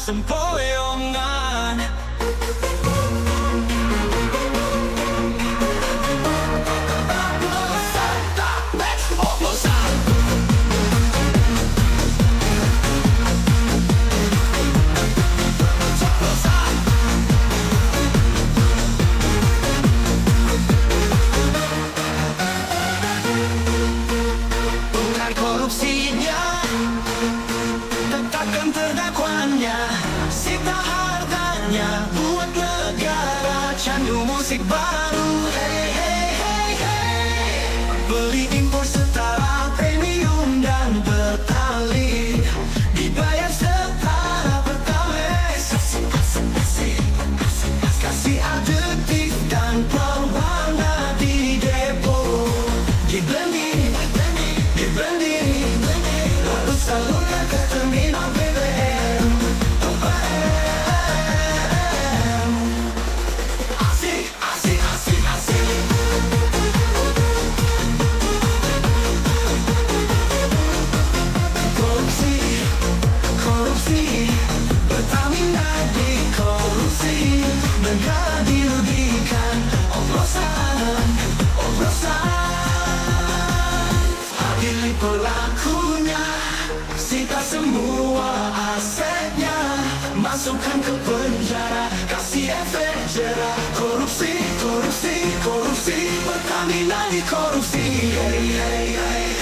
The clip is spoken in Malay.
sempoyongan. Bukan korupsinya, tetapkan terdakwanya, sita hartanya buat negara, candu musik baru. Hey, hey, hey, hey. Beli impor setara premium dan bertali, dibayar setara pertalite. Kasih adiktif dan perwarna di depo, di blending, lalu salurkan ke terminal BBM. Asik, asik, asik, asik. Korupsi, korupsi, Pertamina dikorupsi, negara dirugikan, oplosan, oplosan. Adili pelakunya, sita semua asetnya, masukkan ke penjara, kasih efek jera. Korupsi, korupsi, korupsi, Pertamina dikorupsi. Hey, hey, hey.